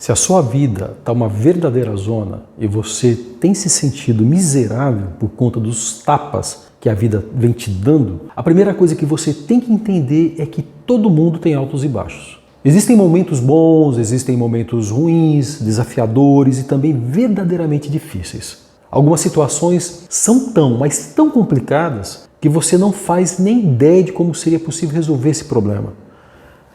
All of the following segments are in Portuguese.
Se a sua vida está uma verdadeira zona e você tem se sentido miserável por conta dos tapas que a vida vem te dando, a primeira coisa que você tem que entender é que todo mundo tem altos e baixos. Existem momentos bons, existem momentos ruins, desafiadores e também verdadeiramente difíceis. Algumas situações são mas tão complicadas que você não faz nem ideia de como seria possível resolver esse problema.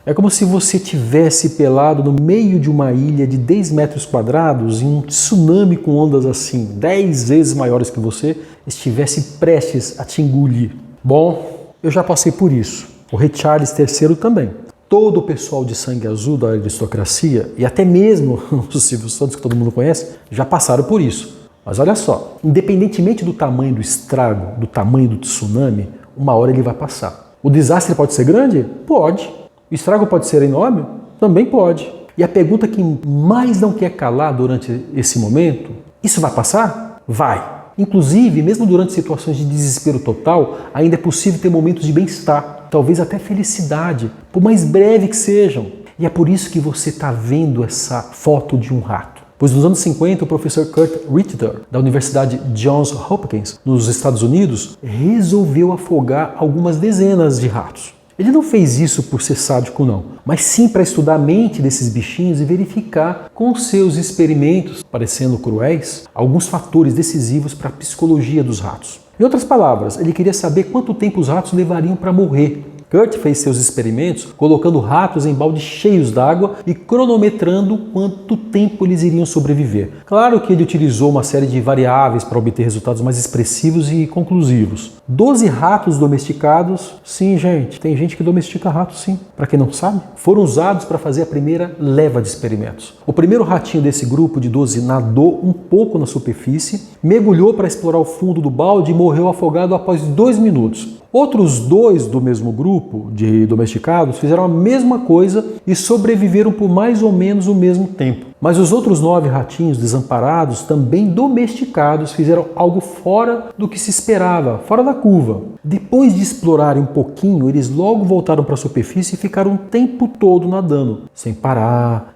É como se você tivesse pelado no meio de uma ilha de 10 metros quadrados e um tsunami com ondas assim, 10 vezes maiores que você, estivesse prestes a te engolir. Bom, eu já passei por isso. O rei Charles III também. Todo o pessoal de sangue azul da aristocracia, e até mesmo o Silvio Santos, que todo mundo conhece, já passaram por isso. Mas olha só, independentemente do tamanho do estrago, do tamanho do tsunami, uma hora ele vai passar. O desastre pode ser grande? Pode. O estrago pode ser enorme? Também pode. E a pergunta que mais não quer calar durante esse momento, isso vai passar? Vai. Inclusive, mesmo durante situações de desespero total, ainda é possível ter momentos de bem-estar, talvez até felicidade, por mais breve que sejam. E é por isso que você está vendo essa foto de um rato. Pois nos anos 50, o professor Kurt Ritter, da Universidade Johns Hopkins, nos Estados Unidos, resolveu afogar algumas dezenas de ratos. Ele não fez isso por ser sádico não, mas sim para estudar a mente desses bichinhos e verificar com seus experimentos, parecendo cruéis, alguns fatores decisivos para a psicologia dos ratos. Em outras palavras, ele queria saber quanto tempo os ratos levariam para morrer. Kurt fez seus experimentos colocando ratos em baldes cheios d'água e cronometrando quanto tempo eles iriam sobreviver. Claro que ele utilizou uma série de variáveis para obter resultados mais expressivos e conclusivos. 12 ratos domesticados, sim gente, tem gente que domestica ratos sim, para quem não sabe, foram usados para fazer a primeira leva de experimentos. O primeiro ratinho desse grupo de 12 nadou um pouco na superfície, mergulhou para explorar o fundo do balde e morreu afogado após 2 minutos. Outros 2 do mesmo grupo de domesticados fizeram a mesma coisa e sobreviveram por mais ou menos o mesmo tempo. Mas os outros 9 ratinhos desamparados, também domesticados, fizeram algo fora do que se esperava, fora da curva. Depois de explorarem um pouquinho, eles logo voltaram para a superfície e ficaram o tempo todo nadando, sem parar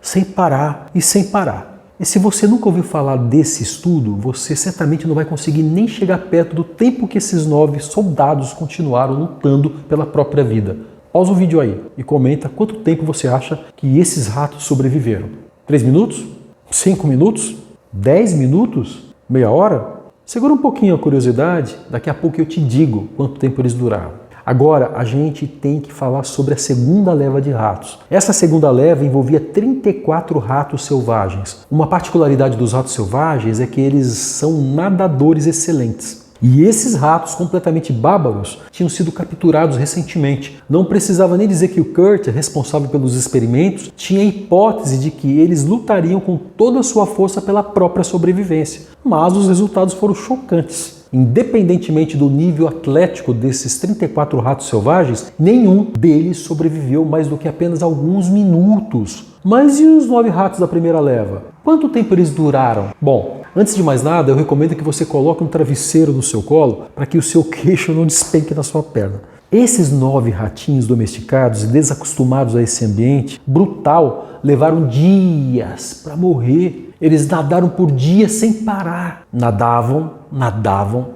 e sem parar. E se você nunca ouviu falar desse estudo, você certamente não vai conseguir nem chegar perto do tempo que esses 9 soldados continuaram lutando pela própria vida. Pausa o vídeo aí e comenta quanto tempo você acha que esses ratos sobreviveram. 3 minutos? 5 minutos? 10 minutos? Meia hora? Segura um pouquinho a curiosidade, daqui a pouco eu te digo quanto tempo eles duraram. Agora, a gente tem que falar sobre a segunda leva de ratos. Essa segunda leva envolvia 34 ratos selvagens. Uma particularidade dos ratos selvagens é que eles são nadadores excelentes. E esses ratos completamente bárbaros tinham sido capturados recentemente. Não precisava nem dizer que o Kurt, responsável pelos experimentos, tinha a hipótese de que eles lutariam com toda a sua força pela própria sobrevivência. Mas os resultados foram chocantes. Independentemente do nível atlético desses 34 ratos selvagens, nenhum deles sobreviveu mais do que apenas alguns minutos. Mas e os 9 ratos da primeira leva? Quanto tempo eles duraram? Bom, antes de mais nada, eu recomendo que você coloque um travesseiro no seu colo para que o seu queixo não despenque na sua perna. Esses 9 ratinhos domesticados e desacostumados a esse ambiente brutal levaram dias para morrer. Eles nadaram por dias sem parar. Nadavam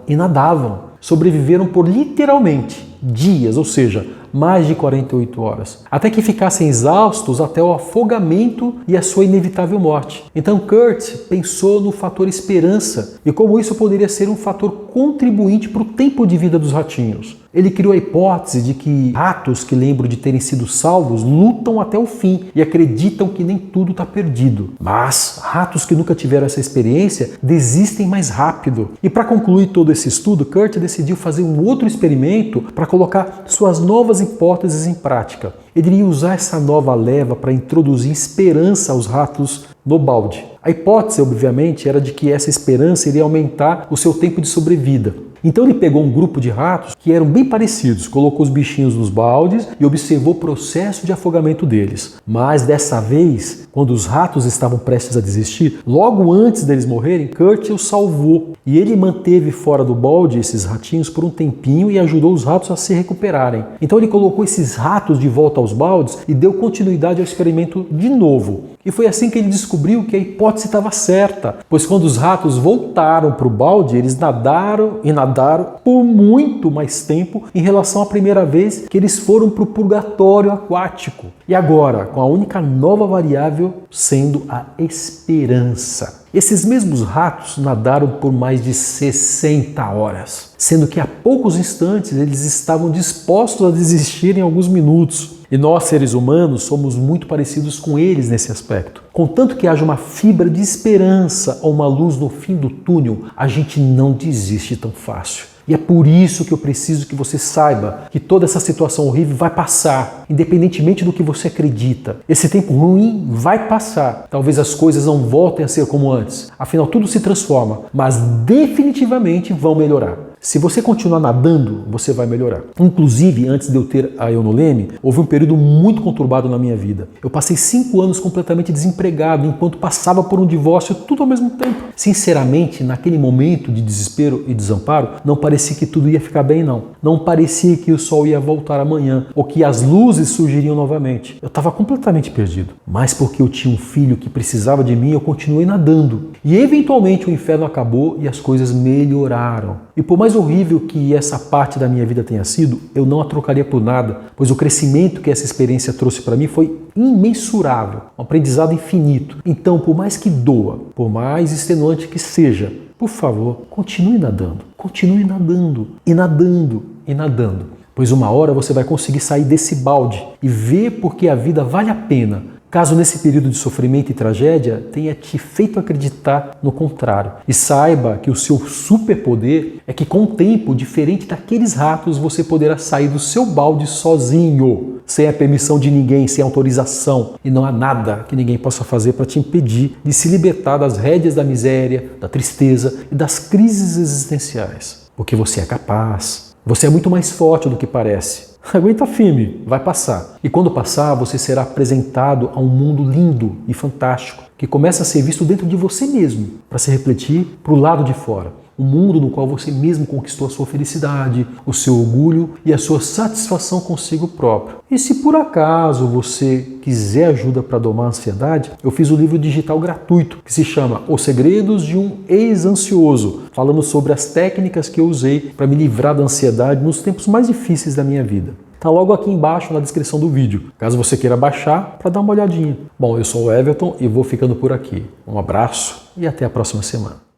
e nadavam. Sobreviveram por literalmente dias, ou seja, mais de 48 horas, até que ficassem exaustos até o afogamento e a sua inevitável morte. Então Kurt pensou no fator esperança e como isso poderia ser um fator contribuinte para o tempo de vida dos ratinhos. Ele criou a hipótese de que ratos que lembram de terem sido salvos lutam até o fim e acreditam que nem tudo está perdido. Mas ratos que nunca tiveram essa experiência desistem mais rápido. E para concluir todo esse estudo, Kurt decidiu fazer um outro experimento para colocar suas novas hipóteses em prática. Ele iria usar essa nova leva para introduzir esperança aos ratos no balde. A hipótese, obviamente, era de que essa esperança iria aumentar o seu tempo de sobrevida. Então ele pegou um grupo de ratos que eram bem parecidos, colocou os bichinhos nos baldes e observou o processo de afogamento deles. Mas dessa vez, quando os ratos estavam prestes a desistir, logo antes deles morrerem, Kurt os salvou. E ele manteve fora do balde esses ratinhos por um tempinho e ajudou os ratos a se recuperarem. Então ele colocou esses ratos de volta aos baldes e deu continuidade ao experimento de novo. E foi assim que ele descobriu que a hipótese estava certa, pois quando os ratos voltaram para o balde, eles nadaram e nadaram por muito mais tempo em relação à primeira vez que eles foram para o purgatório aquático. E agora, com a única nova variável sendo a esperança. Esses mesmos ratos nadaram por mais de 60 horas, sendo que a poucos instantes eles estavam dispostos a desistir em alguns minutos. E nós, seres humanos, somos muito parecidos com eles nesse aspecto. Contanto que haja uma fibra de esperança ou uma luz no fim do túnel, a gente não desiste tão fácil. E é por isso que eu preciso que você saiba que toda essa situação horrível vai passar, independentemente do que você acredita. Esse tempo ruim vai passar. Talvez as coisas não voltem a ser como antes. Afinal, tudo se transforma, mas definitivamente vão melhorar. Se você continuar nadando, você vai melhorar. Inclusive, antes de eu ter a Eonoleme, houve um período muito conturbado na minha vida. Eu passei 5 anos completamente desempregado, enquanto passava por um divórcio, tudo ao mesmo tempo. Sinceramente, naquele momento de desespero e desamparo, não parecia que tudo ia ficar bem, não. Não parecia que o sol ia voltar amanhã, ou que as luzes surgiriam novamente. Eu estava completamente perdido. Mas porque eu tinha um filho que precisava de mim, eu continuei nadando. E eventualmente o inferno acabou e as coisas melhoraram. E por mais horrível que essa parte da minha vida tenha sido, eu não a trocaria por nada, pois o crescimento que essa experiência trouxe para mim foi imensurável, um aprendizado infinito. Então, por mais que doa, por mais extenuante que seja, por favor, continue nadando, continue nadando, e nadando, e nadando. Pois uma hora você vai conseguir sair desse balde e ver porque a vida vale a pena. Caso nesse período de sofrimento e tragédia tenha te feito acreditar no contrário. E saiba que o seu superpoder é que com o tempo, diferente daqueles ratos, você poderá sair do seu balde sozinho, sem a permissão de ninguém, sem autorização. E não há nada que ninguém possa fazer para te impedir de se libertar das rédeas da miséria, da tristeza e das crises existenciais. Porque você é capaz. Você é muito mais forte do que parece. Aguenta firme, vai passar. E quando passar, você será apresentado a um mundo lindo e fantástico, que começa a ser visto dentro de você mesmo, para se refletir para o lado de fora. Um mundo no qual você mesmo conquistou a sua felicidade, o seu orgulho e a sua satisfação consigo próprio. E se por acaso você quiser ajuda para domar a ansiedade, eu fiz um livro digital gratuito que se chama Os Segredos de um Ex-Ansioso, falando sobre as técnicas que eu usei para me livrar da ansiedade nos tempos mais difíceis da minha vida. Está logo aqui embaixo na descrição do vídeo, caso você queira baixar para dar uma olhadinha. Bom, eu sou o Everton e vou ficando por aqui. Um abraço e até a próxima semana.